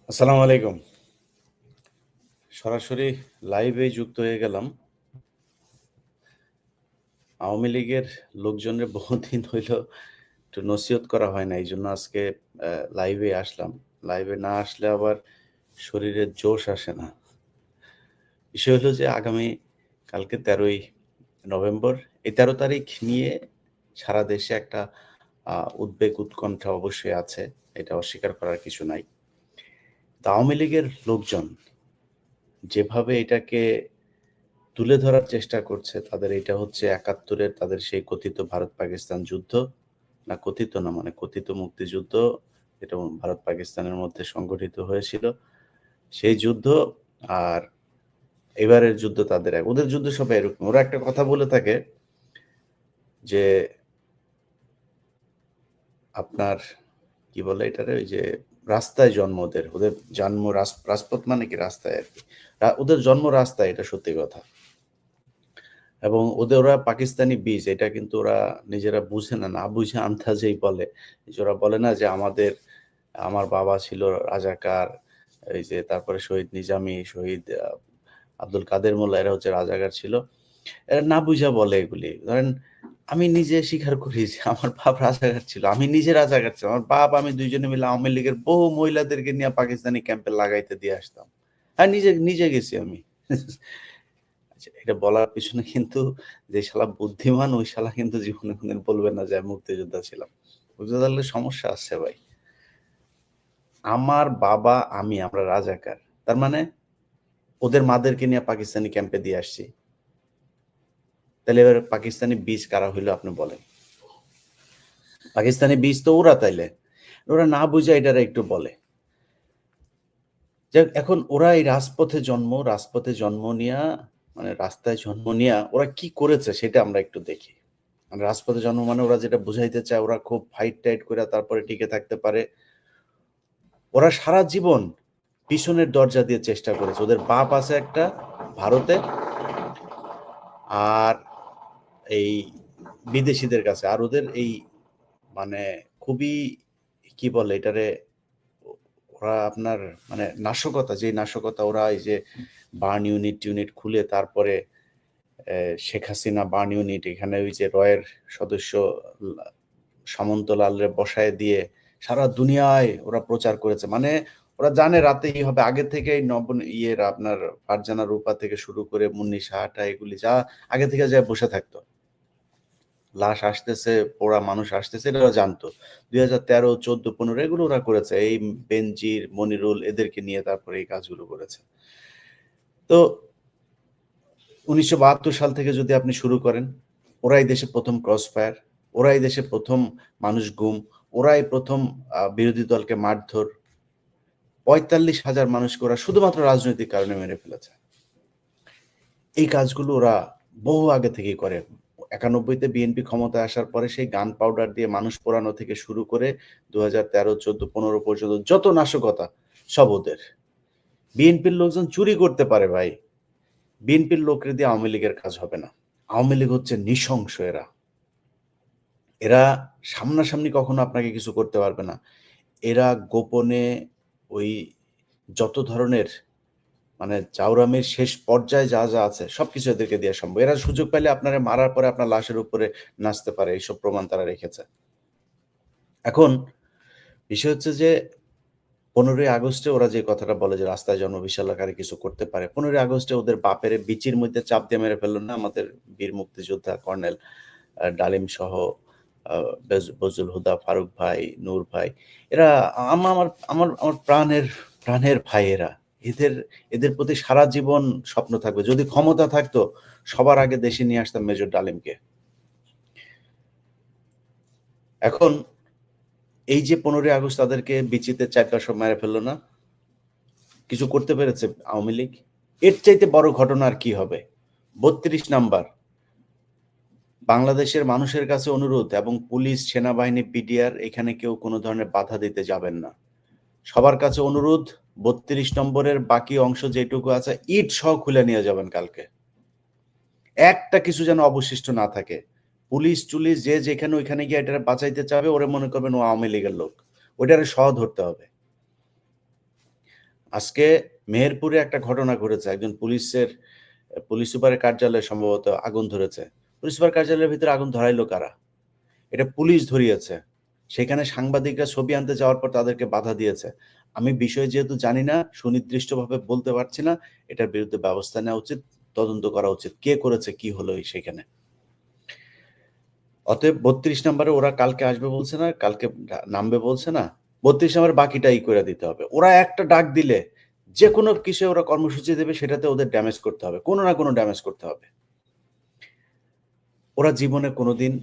আসসালামু আলাইকুম। সরাসরি লাইভে যুক্ত হয়ে গেলাম। আওয়ামী লীগের লোকজনের বহুদিন হইল একটু নসিহত করা হয় না। এইজন্য আজকে লাইভে আসলাম। লাইভে না আসলে আবার শরীরে জোশ আসে না। বিষয় হলো যে আগামী কালকে ১৩ই নভেম্বর। এই ১৩ তারিখ নিয়ে সারা দেশে একটা উদ্বেগ উৎকণ্ঠা অবশ্যই আছে। এটা অস্বীকার করার কিছু নাই। তো আওয়ামী লীগের লোকজন যেভাবে এটাকে তুলে ধরার চেষ্টা করছে তাদের এটা হচ্ছে ৭১-এর তাদের সেই কথিত ভারত-পাকিস্তান যুদ্ধ। না কথিত না মানে কথিত মুক্তিযুদ্ধ এটা ভারত-পাকিস্তানের মধ্যে সংগঠিত হয়েছিল। সেই যুদ্ধ আর এবারের যুদ্ধ তাদের এক। ওদের যুদ্ধ সব এরকম। ওরা একটা কথা বলে থাকে যে আপনার কি বলে এটারে? ওই যে রাস্তায় জন্ম ওদের। ওদের জন্ম রাজপথ মানে কি রাস্তায় আরকি। ওদের জন্ম রাস্তায় এটা সত্যি কথা। এবং ওরা পাকিস্তানি বীজ এটা কিন্তু ওরা নিজেরা বুঝে না, না বুঝে আন্দাজেই বলে। যে ওরা বলে না যে আমার বাবা ছিল রাজাকার, এই যে তারপরে শহীদ নিজামী, শহীদ আব্দুল কাদের মোল্লা এরা হচ্ছে রাজাকার ছিল। এরা না বুঝা বলে এগুলি। ধরেন আমি নিজে স্বীকার করি যে আমার বাপ রাজাকার ছিল। আমি নিজে রাজাকার ছিলাম। আমার বাপ আমি ২ জনে মিলে আওয়ামী লীগের বহু মহিলাদেরকে নিয়ে পাকিস্তানি ক্যাম্পে লাগাইতে দিয়ে আসতাম। হ্যাঁ, নিজে গেছি আমি। আচ্ছা, এটা বলার পেছনে কিন্তু যে শালা বুদ্ধিমান ওই শালা কিন্তু জীবনে কোনদিন বলবে না যে আমি মুক্তিযোদ্ধা ছিলাম। মুক্তিযোদ্ধা হলে সমস্যা আছে ভাই। আমার বাবা আমরা রাজাকার। তার মানে ওদের মাদেরকে নিয়ে পাকিস্তানি ক্যাম্পে দিয়ে আসছি। তাহলে এবার পাকিস্তানি বীজ কারা হইলো আপনি বলেন? পাকিস্তানি বীজ তো ওরা তাইলে। ওরা না বুঝে এটারে একটু বলে। যে এখন ওরা এই রাজপথে জন্ম নিয়া মানে রাস্তায় জন্ম নিয়া ওরা কি করেছে সেটা আমরা একটু দেখি। মানে রাজপথে জন্ম মানে ওরা যেটা বুঝাইতে চায় ওরা খুব ফাইট-টাইট কইরা তারপরে টিকে থাকতে পারে। ওরা সারা জীবন পিছনের দরজা দিয়ে চেষ্টা করেছে। ওদের বাপ আছে একটা ভারতে আর এই বিদেশীদের কাছে। আর ওদের এই মানে খুবই কি বলে এটারে? ও ওরা আপনার মানে নাশকতা, যেই নাশকতা ওরা এই যে বার্ন ইউনিট খুলে তারপরে শেখ হাসিনা বার্ন ইউনিট এখানে ওই যে রয়ের সদস্য লা সামন্তলালরে বসায় দিয়ে সারা দুনিয়ায় ওরা প্রচার করেছে। মানে ওরা জানে রাতেই হবে আগে থেকেই আপনার ফারজানা রূপা থেকে শুরু করে মুন্নি সাহাটা এগুলি যা আগে থেকে যায় বসে থাকতো। লাশ আসতেছে, পোড়া মানুষ আসতেছে এটা ওরা জানতো। ২০১৩, ১৪, ১৫ এগুলো ওরা করেছে। এই বেনজির, মনিরুল এদেরকে নিয়ে তারপরে এই কাজগুলো করেছে। তো ১৯৭২ সাল থেকে যদি আপনি শুরু করেন, ওরাই দেশে ১ম ক্রস ফায়ার, ওরাই দেশে ১ম মানুষ গুম, ওরাই ১ম বিরোধী দলকে মারধর, ৪৫,০০০ মানুষকে ওরা শুধুমাত্র রাজনৈতিক কারণে মেরে ফেলেছে। এই কাজগুলো ওরা বহু আগে থেকেই করে। ৯১ তে বিএনপি ক্ষমতায় আসার পরে সেই গান পাউডার দিয়ে মানুষ পোড়ানো থেকে শুরু করে ২০১৩, ১৪, ১৫ পর্যন্ত যত নাশকতা সব ওদের। বিএনপির লোকজন চুরি করতে পারে ভাই। বিএনপির লোকরে দিয়ে আওয়ামী লীগের কাজ হবে না। আওয়ামী লীগ হচ্ছে নৃশংস এরা। এরা সামনাসামনি কখনো আপনাকে কিছু করতে পারবে না। এরা গোপনে ওই যত ধরনের মানে জাউরামির শেষ পর্যায়ে যা আছে সবকিছু এদেরকে দেয়া সম্ভব। এরা সুযোগ পাইলে আপনারে মারার পরে আপনার লাশের উপরে নাচতে পারে। এইসব প্রমাণ তারা রেখেছে। এখন বিষয় হচ্ছে যে ১৫ই আগস্টে ওরা যে কথাটা বলে যে রাস্তায় জন্ম বিশাল আকারে কিছু করতে পারে। ১৫ই আগস্টে ওদের বাপেরে বিচির মধ্যে চাপ দিয়ে মেরে ফেলল না আমাদের বীর মুক্তিযোদ্ধা কর্নেল ডালিম সহ আ বজলুল হুদা, ফারুক ভাই, নূর ভাই। এরা আমার আমার আমার প্রাণের ভাই এরা। এদের এদের প্রতি সারা জীবন স্বপ্ন থাকবে। যদি ক্ষমতা থাকতো সবার আগে দেশে নিয়ে আসতাম মেজর ডালিমকে। এখন এই যে ১৫ই আগস্ট তাদেরকে বিচিতে ৪-৫ সব মেরে ফেলল না? কিছু করতে পেরেছে আওয়ামী লীগ? এর চাইতে বড় ঘটনা আর কি হবে? ৩২ নাম্বার বাংলাদেশের মানুষের কাছে অনুরোধ এবং পুলিশ, সেনাবাহিনী, বিডিআর এখানে কেউ কোন ধরনের বাধা দিতে যাবেন না। সবার কাছে অনুরোধ ৩২ নম্বরের বাকি অংশ যেটুকু আছে ইট সহ খুলে নিয়ে যাবেন কালকে। একটা কিছু যেন অবশিষ্ট না থাকে। পুলিশ-টুলিশ যে যেখানে ওইখানে গিয়ে এটারে বাঁচাইতে চাবে ওরে মনে করবেন ও আওয়ামী লীগের লোক। ওইটারে সহ ধরতে হবে। আজকে মেহেরপুরে একটা ঘটনা ঘটেছে, একজন পুলিশ সুপারের কার্যালয়ে সম্ভবত আগুন ধরেছে। পুলিশ সুপার কার্যালয়ের ভিতরে আগুন ধরাইলো কারা? এটা পুলিশ ধরিয়েছে। সেখানে সাংবাদিকরা ছবি আনতে যাওয়ার পর তাদেরকে বাধা দিয়েছে। আমি বিষয় যেহেতু জানি না, সুনির্দিষ্টভাবে বলতে পারছি না, এটার বিরুদ্ধে ব্যবস্থা নেওয়া উচিত, তদন্ত করা উচিত, কে করেছে, কি হলো সেখানে। অতএব 32 নম্বরে ওরা কালকে আসবে বলছে না, কালকে নামবে বলছে না, 32 নম্বরে বাকিটাই করে দিতে হবে। ওরা একটা ডাক দিলে যে কোনো কিছু ওরা কর্মসূচি দেবে, সেটাতে ওদের ড্যামেজ করতে হবে, কোনো না কোনো ড্যামেজ করতে হবে। ওরা জীবনে কোনোদিন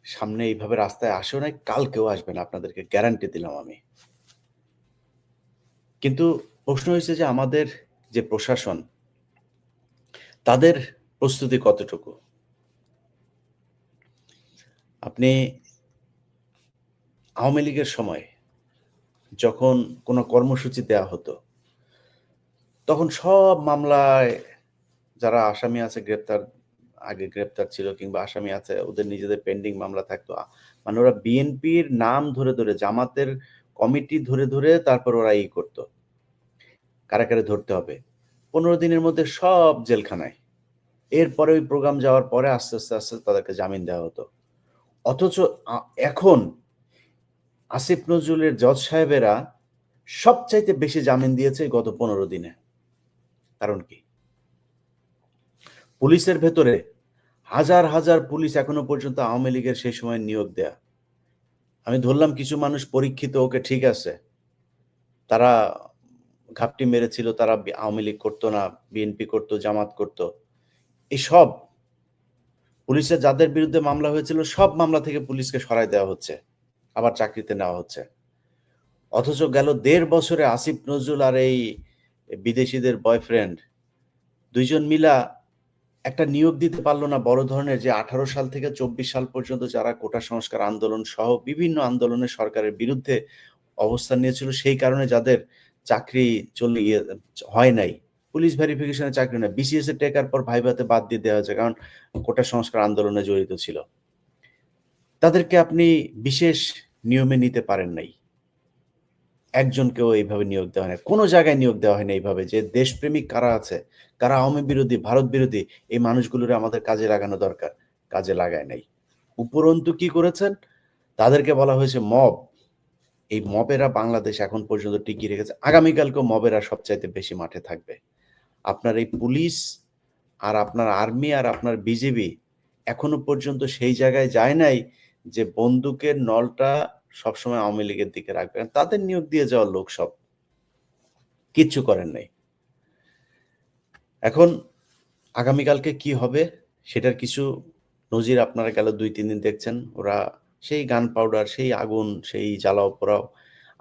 সামনে এইভাবে রাস্তায় আসেও নাই, কালকেও আসবে না, আপনাদেরকে গ্যারান্টি দিলাম আমি। কিন্তু প্রশ্ন হয়েছে যে আমাদের যে প্রশাসন, তাদের প্রস্তুতি কতটুকু? আপনি আওয়ামী লীগের সময় যখন কোনো কর্মসূচি দেওয়া হতো, তখন সব মামলায় যারা আসামি আছে আগে গ্রেপ্তার ছিল কিংবা আসামি আছে, ওদের নিজেদের পেন্ডিং মামলা থাকতো। মানে ওরা বিএনপির নাম ধরে ধরে, জামাতের কমিটি ধরে ধরে তারপর ওরা করতো, কারাগারে ধরতে হবে। 15 দিনের মধ্যে সব জেলখানায়। এরপরে ওই প্রোগ্রাম যাওয়ার পরে আস্তে আস্তে আস্তে তাদেরকে জামিন দেওয়া হতো। অথচ এখন আসিফ নজরুলের জজ সাহেবেরা সবচাইতে বেশি জামিন দিয়েছে গত 15 দিনে। কারণ কি? পুলিশের ভেতরে হাজার হাজার পুলিশ এখনো পর্যন্ত আওয়ামী লীগের সেই সময় নিয়োগ দেয়া। আমি ধরলাম কিছু মানুষ পরীক্ষিত, ওকে ঠিক আছে, তারা ঘাপটি মেরেছিল, তারা আওয়ামী লীগ করতো না, বিএনপি করতো, জামাত করতো। এই সব পুলিশের যাদের বিরুদ্ধে মামলা হয়েছিল, সব মামলা থেকে পুলিশকে সরাই দেওয়া হচ্ছে, আবার চাকরিতে নেওয়া হচ্ছে। অথচ গেল 1.5 বছরে আসিফ নজরুল আর এই বিদেশিদের বয়ফ্রেন্ড দুইজন মিলা একটা নিয়োগ দিতে পারলো না বড় ধরনের, যে 18 সাল থেকে 24 সাল পর্যন্ত যারা কোটা সংস্কার আন্দোলন সহ বিভিন্ন আন্দোলনে সরকারের বিরুদ্ধে অবস্থান নিয়েছিল, সেই কারণে যাদের চাকরি হয় নাই, পুলিশ ভেরিফিকেশনে চাকরি না, বিসিএস এর টেকার পর ভাইভাতে বাদ দিয়ে দেওয়া হয়েছে, কারণ কোটা সংস্কার আন্দোলনে জড়িত ছিল। তাদেরকে আপনি বিশেষ নিয়মে নিতে পারেন নাই। একজনকেও এইভাবে নিয়োগ দেওয়া হয় না, কোনো জায়গায় নিয়োগ দেওয়া হয় না এইভাবে, যে দেশপ্রেমিক কারা আছে, কারা আওয়ামী বিরোধী, ভারত বিরোধী, এই মানুষগুলোর আমাদের কাজে লাগানো দরকার, কাজে লাগায় নাই। উপরন্তু কি করেছেন? তাদেরকে বলা হয়েছে মব। এই মবেরা বাংলাদেশ এখন পর্যন্ত টিকিয়ে রেখেছে, আগামীকালকেও মবেরা সবচাইতে বেশি মাঠে থাকবে। আপনার এই পুলিশ আর আপনার আর্মি আর আপনার বিজিবি এখনো পর্যন্ত সেই জায়গায় যায় নাই যে বন্দুকের নলটা সবসময় আওয়ামী লীগের দিকে রাখবে। তাদের নিয়োগ দিয়ে যাওয়ার লোক সব কিচ্ছু করেন নাই। এখন আগামীকালকে কি হবে সেটার কিছু নজির আপনারা গেল 2-3 দিন দেখছেন। ওরা সেই গান পাউডার, সেই আগুন, সেই জ্বালাও পোড়াও,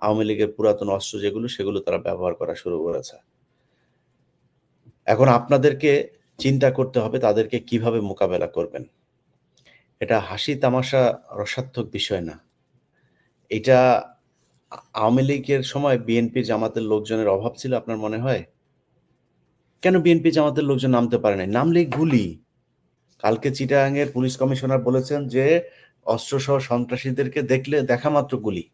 আওয়ামী লীগের পুরাতন অস্ত্র যেগুলো, সেগুলো তারা ব্যবহার করা শুরু করেছে। এখন আপনাদেরকে চিন্তা করতে হবে তাদেরকে কিভাবে মোকাবেলা করবেন। এটা হাসি তামাশা রসাত্মক বিষয় না। এটা আওয়ামী লীগের সময় বিএনপি জামাতের লোকজনের অভাব ছিল আপনার মনে হয়? কেন বিএনপি জামাতের লোকজন নামতে পারে নাই? নামলেই গুলি। কালকে চিটাগাংয়ের পুলিশ কমিশনার বলেছেন যে অস্ত্রসহ সন্ত্রাসীদেরকে দেখলে দেখা মাত্র গুলি।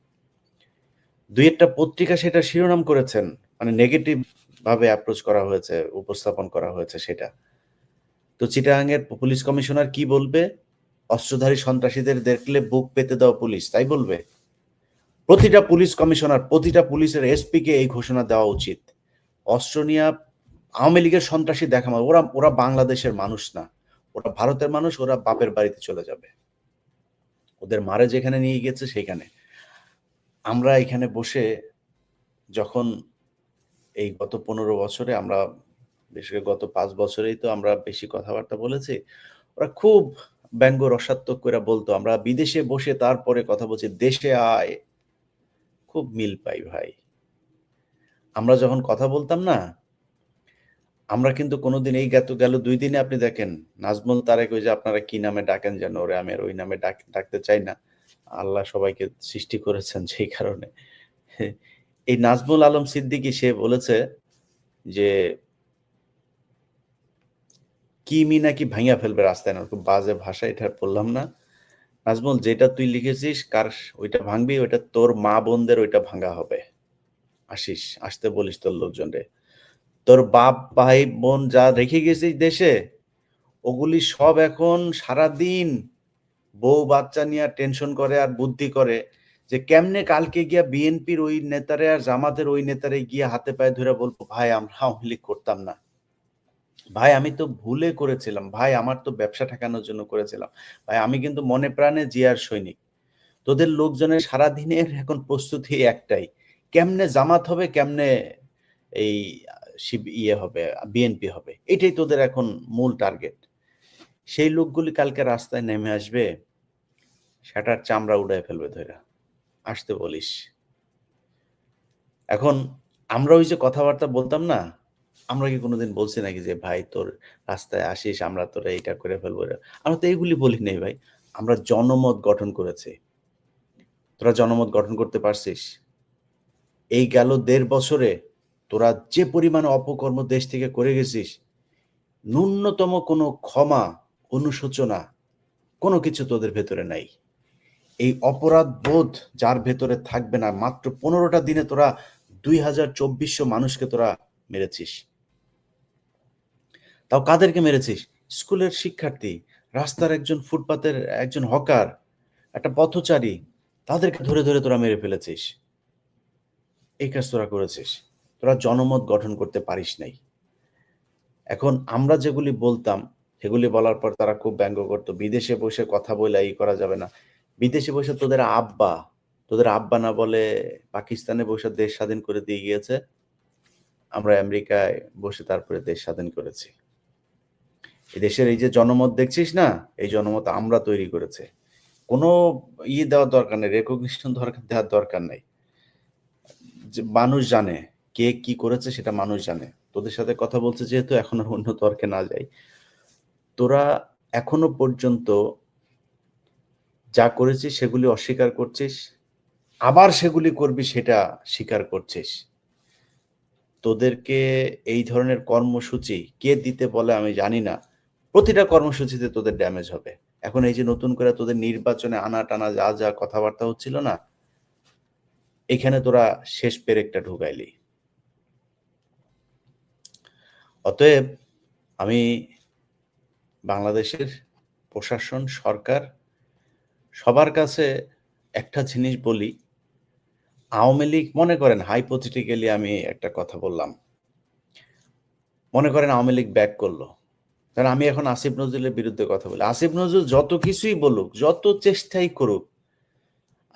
2-1টা পত্রিকা সেটা শিরোনাম করেছেন, মানে নেগেটিভ ভাবে অ্যাপ্রোচ করা হয়েছে, উপস্থাপন করা হয়েছে সেটা। তো চিটাগাংয়ের পুলিশ কমিশনার কি বলবে? অস্ত্রধারী সন্ত্রাসীদের দেখলে বুক পেতে দাও পুলিশ, তাই বলবে? প্রতিটা পুলিশ কমিশনার, প্রতিটা পুলিশের এসপি কে এই ঘোষণা দেওয়া উচিত। অস্ত্র নিয়ে আওয়ামী লীগের সন্ত্রাসী দেখা, ওরা ওরা বাংলাদেশের মানুষ না, ওরা ভারতের মানুষ, ওরা বাপের বাড়িতে চলে যাবে, ওদের মারে যেখানে নিয়ে গেছে সেখানে। আমরা এখানে বসে যখন এই গত 15 বছরে আমরা, বিশেষ করে গত 5 বছরেই তো আমরা বেশি কথাবার্তা বলেছি, ওরা খুব ব্যঙ্গ রসাত্মক করে বলতো আমরা বিদেশে বসে তারপরে কথা বলছি, দেশে আয়। খুব মিল পাই ভাই। আমরা যখন কথা বলতাম না, আমরা কিন্তু কোনোদিন এই গেল 2 দিনে আপনি দেখেন নাজমুল তারেক, ওই যে আপনারা কি নামে ডাকেন যেন ওরে, আমি আর ওই নামে ডাকতে চাই না। আল্লাহ সবাইকে সৃষ্টি করেছেন সেই কারণে। এই নাজমুল আলম সিদ্দিকী সে বলেছে যে কি নাকি ভাইঙা ফেলবে রাস্তায়, না খুব বাজে ভাষা, এটা বললাম না। নাজমুল, যেটা তুই লিখেছিস ওইটা ভাঙবি, ওইটা তোর মা বোনদের ওইটা ভাঙা হবে। আসিস, আসতে বলিস তোর লোকজনরে। তোর বাপ ভাই বোন যা রেখে গেছিস দেশে, ওগুলি সব এখন সারাদিন বউ বাচ্চা নিয়ে টেনশন করে আর বুদ্ধি করে যে কেমনে কালকে গিয়া বিএনপির ওই নেতারে আর জামাতের ওই নেতারে গিয়ে হাতে পায়ে ধরে বলবো, ভাই আমরা আওয়ামী লীগ করতাম না, ভাই আমি তো ভুলে করেছিলাম, ভাই আমার তো ব্যবসা ঠেকানোর জন্য করেছিলাম, ভাই আমি কিন্তু মনে প্রাণে জিয়ার সৈনিক। তোদের লোকজনের সারাদিনের এখন প্রস্তুতি একটাই, কেমনে জামাত হবে, কেমনে এই ইয়ে হবে, বিএনপি হবে, এটাই তোদের এখন মূল টার্গেট। সেই লোকগুলি কালকে রাস্তায় নেমে আসবে, সেটার চামড়া উড়ায় ফেলবে ধইরা। আসতে বলিস। এখন আমরা ওই যে কথাবার্তা বলতাম না, আমরা কি কোনোদিন বলছি নাকি যে ভাই তোর রাস্তায় আসিস আমরা তোরা এইটা করে ফেলবো? আমরা তো এইগুলি বলি নাই ভাই। আমরা জনমত গঠন করেছি। তোরা জনমত গঠন করতে পারছিস? এই গেল ১.৫ বছরে তোরা যে পরিমাণে অপকর্ম দেশ থেকে করে গেছিস, ন্যূনতম কোনো ক্ষমা, অনুশোচনা কোনো কিছু তোদের ভেতরে নাই। এই অপরাধ বোধ যার ভেতরে থাকবে না, মাত্র ১৫টা দিনে তোরা ২,২৪০০ মানুষকে তোরা মেরেছিস। তাও কাদেরকে মেরেছিস? স্কুলের শিক্ষার্থী, রাস্তার একজন ফুটপাতের একজন হকার, একটা পথচারী, তাদেরকে ধরে ধরে তোরা মেরে ফেলেছিস। এই কাজ তোরা করেছিস। তোরা জনমত গঠন করতে পারিস নাই। এখন আমরা যেগুলি বলতাম, সেগুলি বলার পর তারা খুব ব্যঙ্গ করতো। বিদেশে বসে কথা বইলা ই করা যাবে না। বিদেশে বসে তোদের আব্বা না বলে পাকিস্তানে বসে দেশ স্বাধীন করে দিয়ে গিয়েছে। আমরা আমেরিকায় বসে তারপরে দেশ স্বাধীন করেছি। এই দেশের এই যে জনমত দেখছিস না, এই জনমত আমরা তৈরি করেছি। কোনো দেওয়ার দরকার নেই, রেকগনিশন দেওয়ার দরকার নাই। যে মানুষ জানে কে কি করেছে, সেটা মানুষ জানে। তোদের সাথে কথা বলছে যেহেতু, এখন আর অন্য তর্কে না যাই। তোরা এখনো পর্যন্ত যা করেছিস সেগুলি অস্বীকার করছিস, আবার সেগুলি করবি সেটা স্বীকার করছিস। তোদেরকে এই ধরনের কর্মসূচি কে দিতে বলে আমি জানি না, প্রতিটা কর্মসূচিতে তোদের ড্যামেজ হবে। এখন এই যে নতুন করে তোদের নির্বাচনে আনা টানা যা যা কথাবার্তা হচ্ছিল না, এখানে তোরা শেষ পেরেকটা ঢুকাইলি। অতএব আমি বাংলাদেশের প্রশাসন, সরকার, সবার কাছে একটা জিনিস বলি, আওয়ামী লীগ মনে করেন হাইপোথেটিক্যালি আমি একটা কথা বললাম, মনে করেন আওয়ামী লীগ ব্যাক করলো, কারণ আমি এখন আসিফ নজরুলের বিরুদ্ধে কথা বলি। আসিফ নজরুল যত কিছুই বলুক, যত চেষ্টাই করুক,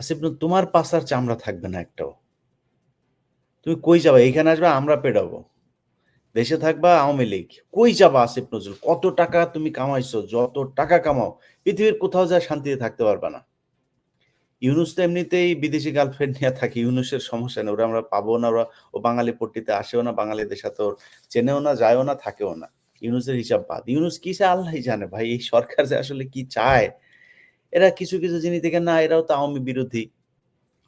আসিফ নজরুল তোমার পাছার চামড়া থাকবে না একটাও। তুমি কই যাবা? এইখানে আসবে আমরা পেড়াবো। দেশে থাকবা আওয়ামী লীগ, কই যাবা? আসিফ নজরুল কত টাকা তুমি কামাইছো, যত টাকা কামাও, পৃথিবীর কোথাও যা শান্তিতে থাকতে পারবা না। ইউনুস তো এমনিতেই বিদেশি গার্লফ্রেন্ড নিয়ে থাকে, ইউনুসের সমস্যা নেই, ওরা আমরা পাবো না, ওরা ও বাঙালি পট্টিতে আসেও না, বাঙালিদের সাথে ওর চেনেও না, যায়ও না, থাকেও না। ইউনুসের হিসাব বাদ। ইউনুস কি চায় আল্লাহই জানে ভাই, এই সরকার যে আসলে কি চায়। এরা কিছু কিছু জিনিস দেখে না, এরাও তো আওয়ামী বিরোধী,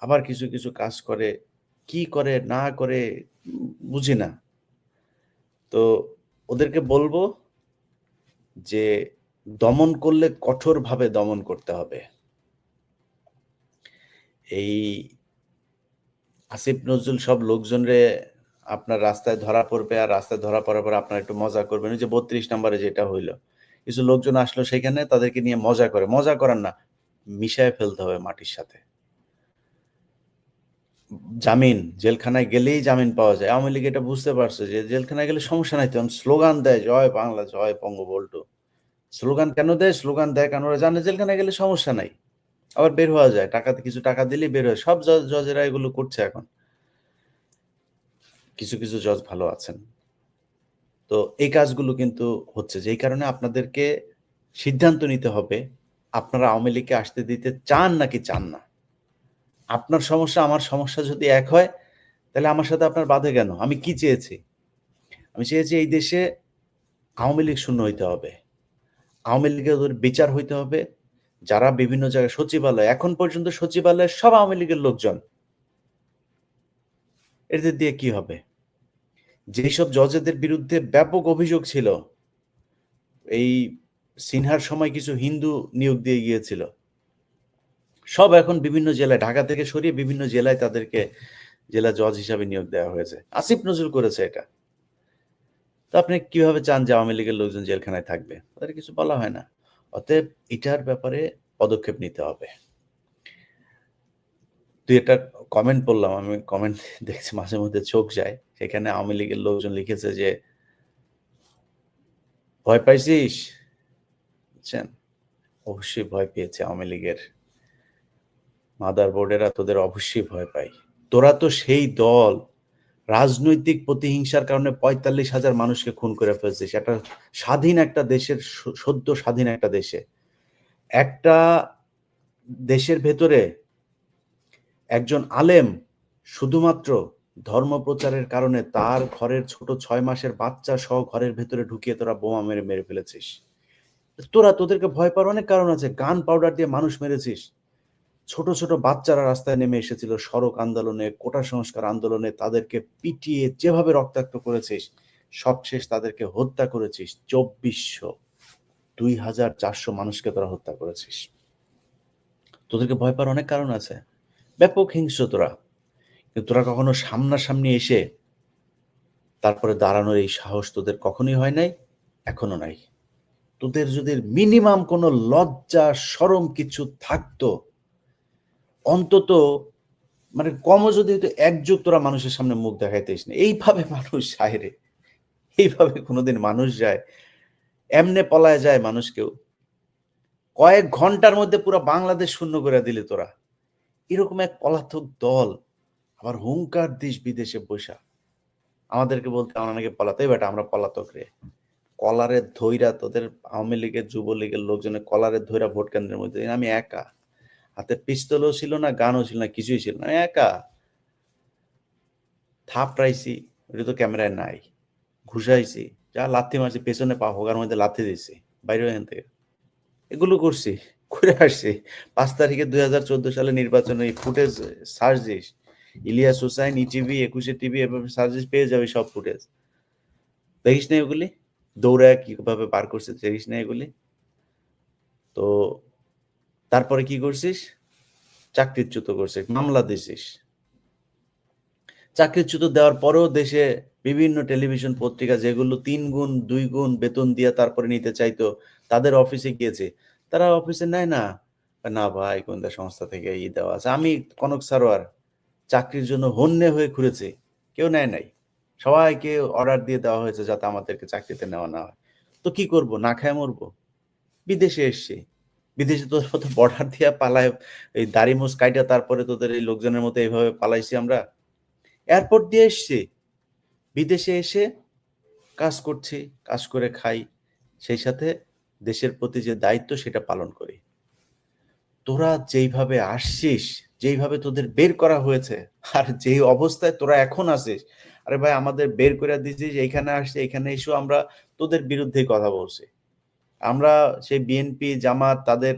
আবার কিছু কিছু কাজ করে, কি করে না করে বুঝি না। তো ওদেরকে বলবো যে দমন করলে কঠোরভাবে দমন করতে হবে। এই আসিফ নজরুল সব লোকজনরে আপনার রাস্তায় ধরা পড়বে, আর রাস্তায় ধরা পড়ার পর আপনারা একটু মজা করবেন। ওই যে ৩২ নম্বরে যেটা হইল, কিছু লোকজন আসলো সেখানে, তাদেরকে নিয়ে মজা করে, মজা করার না, মিশায় ফেলতে হবে মাটির সাথে। জামিন, জেলখানায় গেলেই জামিন পাওয়া যায়। আওয়ামী লীগ এটা বুঝতে পারছে যে জেলখানায় গেলে সমস্যা নাই, তখন স্লোগান দেয় জয় বাংলা, জয় বঙ্গবন্ধু। স্লোগান কেন দেয়? স্লোগান দেয় কারণ ওরা জানে জেলখানায় গেলে সমস্যা নাই, আবার বের হওয়া যায়, টাকাতে কিছু টাকা দিলেই বের হয়। সব জজেরা এগুলো করছে এখন, কিছু কিছু জজ ভালো আছেন। তো এই কাজগুলো কিন্তু হচ্ছে, যেই কারণে আপনাদেরকে সিদ্ধান্ত নিতে হবে, আপনারা আওয়ামী লীগকে আসতে দিতে চান নাকি চান না। আপনার সমস্যা আমার সমস্যা যদি এক হয়, তাহলে আমার সাথে আপনার বাধে কেন? আমি কি চেয়েছি? আমি চেয়েছি এই দেশে আওয়ামী লীগ শূন্য হইতে হবে, আওয়ামী লীগের বিচার হইতে হবে। যারা বিভিন্ন জায়গায় সচিবালয়, এখন পর্যন্ত সচিবালয়ের সব আওয়ামী লীগের লোকজন, এদের দিয়ে কি হবে? যেসব জজেদের বিরুদ্ধে ব্যাপক অভিযোগ ছিল, এই সিনহার সময় কিছু হিন্দু নিয়োগ দিয়ে গিয়েছিল, সব এখন বিভিন্ন জেলায়, ঢাকা থেকে সরিয়ে বিভিন্ন জেলায় তাদেরকে জেলা জজ হিসাবে নিয়োগ দেওয়া হয়েছে। আসিফ নজরুল করেছে এটা। তো আপনি কিভাবে চান যে আওয়ামী লীগের লোকজন জেলখানায় থাকবে? তাদের কিছু বলা হয় না। অতএব এটার ব্যাপারে পদক্ষেপ নিতে হবে। ২-১ টা কমেন্ট পড়লাম। আমি কমেন্ট দেখছি মাঝে মধ্যে চোখ যায়। সেখানে আওয়ামী লীগের লোকজন লিখেছে যে, "ভয় পাইছিস?" বুঝছেন? অবশ্যই ভয় পেয়েছে আওয়ামী লীগের মাদারবোর্ডেরা তোদের অবশ্যই ভয় পায়। তোরা তো সেই দল, রাজনৈতিক প্রতিহিংসার কারণে ৪৫,০০০ মানুষকে খুন করে ফেলছিস। একটা স্বাধীন একটা দেশের সদ্য স্বাধীন একটা দেশে। একটা দেশের ভেতরে একজন আলেম শুধুমাত্র ধর্ম প্রচারের কারণে তার ঘরের ছোট ৬ মাসের বাচ্চা সহ ঘরের ভেতরে ঢুকিয়ে তোরা বোমা মেরে ফেলেছিস। তোদেরকে ভয় পাওয়ার অনেক কারণ আছে। গান পাউডার দিয়ে মানুষ মেরেছিস। ছোট, ছোট বাচ্চারা রাস্তায় নেমে এসেছিল সড়ক আন্দোলনে, কোটা সংস্কার আন্দোলনে তাদেরকে পিটিয়ে যেভাবে রক্তাক্ত করেছিস, সবশেষ তাদেরকে হত্যা করেছিস। ২৪০০, ২,৪০০ মানুষকে তোরা হত্যা করেছিস। তোদেরকে ভয় পাওয়ার অনেক কারণ আছে। ব্যাপক হিংস্র তোরা। কিন্তু তোরা কখনো সামনাসামনি এসে তারপরে দাঁড়ানোর এই সাহস তোদের কখনোই হয় নাই, এখনো নাই। তোদের যদি মিনিমাম কোনো লজ্জা, শরম কিছু থাকতো, অন্তত মানে কমও যদি হইতো এক যুগ তোরা মানুষের সামনে মুখ দেখাইতিস না। এইভাবে মানুষ যায় রে। এইভাবে কোনোদিন মানুষ যায়? এমনে পলায় যায় মানুষ কেউ? কয়েক ঘন্টার মধ্যে পুরা বাংলাদেশ শূন্য করে দিলি তোরা। এরকম এক পলাতক দল আবার হুংকার দিস বিদেশে বইসা। আমাদেরকে বলতে আমরা নাকি পলাতক। এই বেটা আমরা পলাতক রে। কলারে ধইরা তোদের আওয়ামী লীগের, যুবলীগের লোকজনের কলারে ধইরা ভোট কেন্দ্রের মধ্যে আমি একা। হাতে পিস্তলও ছিল না, গানও ছিল না, কিছুই ছিল না। আমি একা। থাপড়াইছি, ওটা তো ক্যামেরায় নাই। ঘুষাইছি, যা লাথি মারছি, পেছনে পা হোগার মধ্যে লাথি দিছি। বাইরে এখান থেকে। এগুলো করছি, করে আসছি। ৫ তারিখে ২০১৪ সালে নির্বাচনে এই ফুটেজ সার্চ দিস। ইলিয়াস হোসাইন, ইটিভি, ২১ টিভি এভাবে সার্চ দিস পেয়ে যাবি সব ফুটেজ। দেখিস না এগুলি? দৌড়ায় কিভাবে পার করছে দেখিস না এগুলি? তো তারপরে কি করছিস? চাকরিচ্যুত করছিস, মামলা দিছিস। চাকরিচ্যুত দেওয়ার পরেও দেশে বিভিন্ন টেলিভিশন পত্রিকা যেগুলো ৩ গুণ ২ গুণ বেতন দিয়ে তারপরে নিতে চাইতো, তাদের অফিসে গিয়েছে। তারা অফিসে নেয় না। না ভাই গোয়েন্দা সংস্থা থেকে দেওয়া আছে। আমি কনক সারোয়ার চাকরির জন্য হন্যে হয়ে ঘুরেছি। কেউ নেয় নাই। সবাইকে অর্ডার দিয়ে দেওয়া হয়েছে যাতে আমাদেরকে চাকরিতে নেওয়া না হয়। তো কি করব? না খায়া মরবো? বিদেশে এসছি। বিদেশে তোদের মতো বর্ডার দিয়া পালায় এই দাড়ি মুছ কাইটা তারপরে তোদের এই লোকজনের মতো এভাবে পালাইছি আমরা। এয়ারপোর্ট দিয়ে এসছি। বিদেশে এসে কাজ করছি, কাজ করে খাই। সেই সাথে দেশের প্রতি যে দায়িত্ব সেটা পালন করি। তোরা যেইভাবে আসছিস, যেইভাবে তোদের বের করা হয়েছে, আর যেই অবস্থায় তোরা এখন আছিস, আরে ভাই আমাদের বের কইরা দিছিস, এইখানে আসছি, এইখানে এসেও আমরা তোদের বিরুদ্ধেই কথা বলছি। আমরা সেই বিএনপি, জামাত তাদের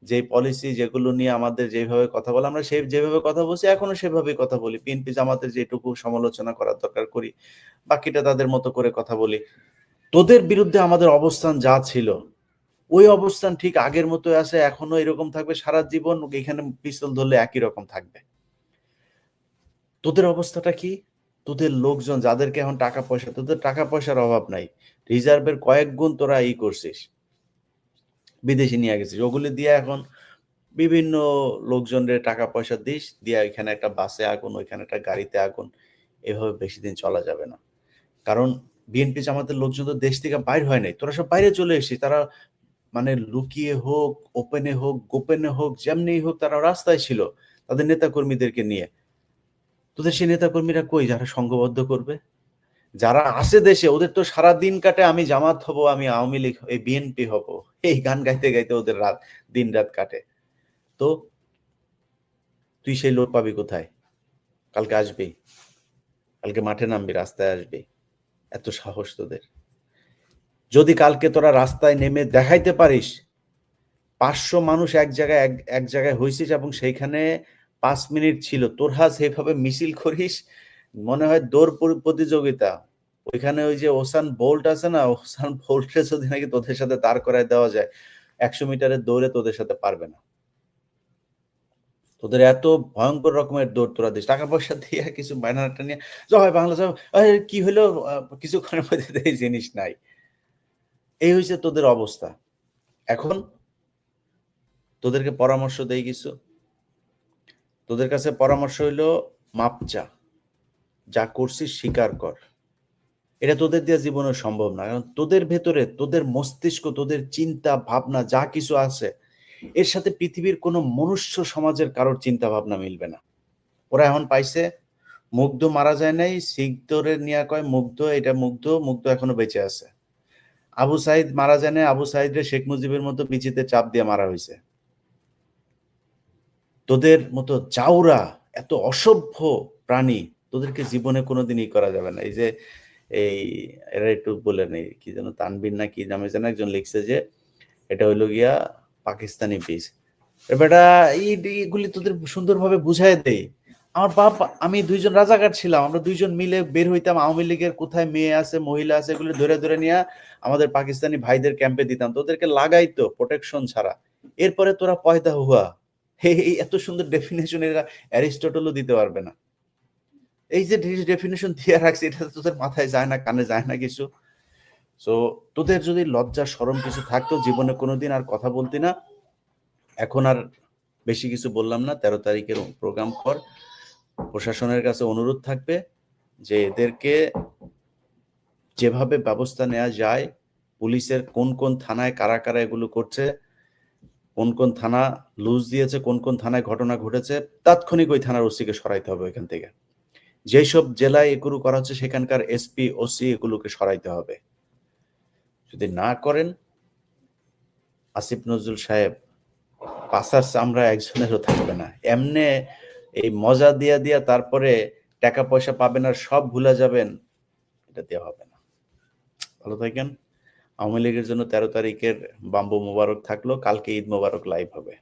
যে পলিসি যেগুলো নিয়ে আমাদের যেভাবে কথা বলা, আমরা সেই যেভাবে কথা বলছি এখনো সেভাবেই কথা বলি। বিএনপি জামাতের যেটুকু সমালোচনা করার দরকার করি। বাকিটা তাদের মতো করে কথা বলি। তোদের বিরুদ্ধে আমাদের অবস্থান যা ছিল, ওই অবস্থান ঠিক আগের মতোই আছে, এখনো এরকম থাকবে সারা জীবন। এখানে পিস্তল ধরলে একই রকম থাকবে। তোদের অবস্থাটা কি? তোদের লোকজন যাদেরকে এখন টাকা পয়সা, তোদের টাকা পয়সার অভাব নাই। রিজার্ভের কয়েক গুণ তোরা করছিস। বিদেশে নিয়ে গেছিস। ওগুলি দিয়ে এখন বিভিন্ন লোকজনের টাকা পয়সা দিস, দিয়া এখানে একটা বাসে আগুন, ওইখানে একটা গাড়িতে আগুন। এভাবে বেশিদিন চলা যাবে না। কারণ বিএনপি জামাতের লোকজন তো দেশ থেকে বাইর হয় নাই। তোরা সব বাইরে চলে এসেছিস। তারা মানে লুকিয়ে হোক, ওপেনে হোক, গোপনে হোক, যেমনিই হোক তারা রাস্তায় ছিল তাদের নেতাকর্মীদেরকে নিয়ে। তোদের সেই নেতাকর্মীরা কই যারা সংঘবদ্ধ করবে? যারা আছে দেশে ওদের তো সারাদিন কাটে আমি জামাত হব, আমি আওয়ামী লীগ, এই বিএনপি হব। এই গান গাইতে, গাইতে ওদের দিন-রাত কাটে। তো তুই সেই লোক পাবি কোথায়? কালকে আসবি। কালকে মাঠে নামবি, রাস্তায় আসবি। এত সাহস তোদের। যদি কালকে তোরা রাস্তায় নেমে দেখাইতে পারিস ৫০০ মানুষ এক জায়গায় হইছিস এবং সেইখানে ৫ মিনিট ছিল। তোরা যেভাবে মিছিল করিস মনে হয় দৌড় প্রতিযোগিতা। ওইখানে ওই যে ওসান বোল্ট আছে না? ওসান বোল্টরে যদি নাকি তোদের সাথে দাঁড় করায় দেওয়া যায়, ১০০ মিটারের দৌড়ে তোদের সাথে পারবে না। তোদের এত ভয়ঙ্কর রকমের দৌড় তোরা দিস, টাকা পয়সা দিয়ে কিছু ব্যানারটা নিয়ে জয় বাংলা জয়, কি হলো, কিছুক্ষণের মধ্যে এই জিনিস নাই। এই হয়েছে তোদের অবস্থা। এখন তোদেরকে পরামর্শ দেই কিছু, তোদের কাছে পরামর্শ হইলো মাপ চা, যা করছিস স্বীকার কর। এটা তোদের দিয়ে জীবনে সম্ভব না, কারণ তোদের ভেতরে, তোদের মস্তিষ্ক, তোদের চিন্তা ভাবনা যা কিছু আছে, এর সাথে পৃথিবীর কোনো মনুষ্য সমাজের কারোর চিন্তা ভাবনা মিলবে না। ওরা এখন পাইছে মুগ্ধ মারা যায় নাই, শিখদরের নিয়া কয় মুগ্ধ, এটা মুগ্ধ, মুগ্ধ এখনো বেঁচে আছে। আবু সাইদ মারা যায় নাই, আবু সাইদরে শেখ মুজিবের মতো পিচিতে চাপ দিয়ে মারা হয়েছে। তোদের মতো চাউরা এত অসভ্য প্রাণী তোদেরকে জীবনে কোনোদিনই করা যাবে না। এই যে এই এরা একটু বলে নেই, কি যেন তানবীর না কি নামে যেন একজন লিখছে যে এটা হইলো গিয়া পাকিস্তানি বীজ। বেটা এইগুলি তোদের সুন্দরভাবে বুঝাই দেই। আমার বাপ, আমি দুইজন রাজাকার ছিলাম, আমরা দুইজন মিলে বের হইতাম, আওয়ামী লীগের কোথায় মেয়ে আছে মহিলা আছে এগুলো ধরে ধরে নিয়ে আমাদের পাকিস্তানি ভাইদের ক্যাম্পে দিতাম, তোদেরকে লাগাইতো প্রোটেকশন ছাড়া। এরপরে তোরা পয়দা হুয়া, এই এত সুন্দর ডেফিনেশন এরা অ্যারিস্টটলও দিতে পারবে না। এই যে ডেফিনেশন দিয়ে রাখছে, এটা তোদের মাথায় যায় না, কানে যায় না কিছু। সো তোদের যদি লজ্জা শরম কিছু থাকতো জীবনে কোনোদিন আর কথা বলতি না। এখন আর বেশি কিছু বললাম না, 13 তারিখের প্রোগ্রাম কর। প্রশাসনের কাছে অনুরোধ থাকবে যে এদেরকে যেভাবে ব্যবস্থা নেওয়া যায়, পুলিশের কোন কোন থানায় কারা কারা এগুলো করছে, কোন কোন থানা লুজ দিয়েছে, কোন কোন থানায় ঘটনা ঘটেছে, তাৎক্ষণিক ওই থানার ওসিকে সরাইতে হবে ওইখান থেকে। যেসব জেলায় এগুলো করা হচ্ছে সেখানকার এসপি ওসি এগুলোকে সরাইতে হবে। যদি না করেন, আসিফ নজরুল সাহেব পাশার চামড়া একজনেরও থাকবে না। এমনে এই মজা দিয়া দিয়া তারপরে টাকা পয়সা পাবেন আর সব ভুলে যাবেন, এটা দেওয়া হবে না। ভালো থাকেন। আওয়ামী লীগের জন্য 13 তারিখের বাম্বু মোবারক থাকলো, কালকে ঈদ মোবারক লাইভ হবে।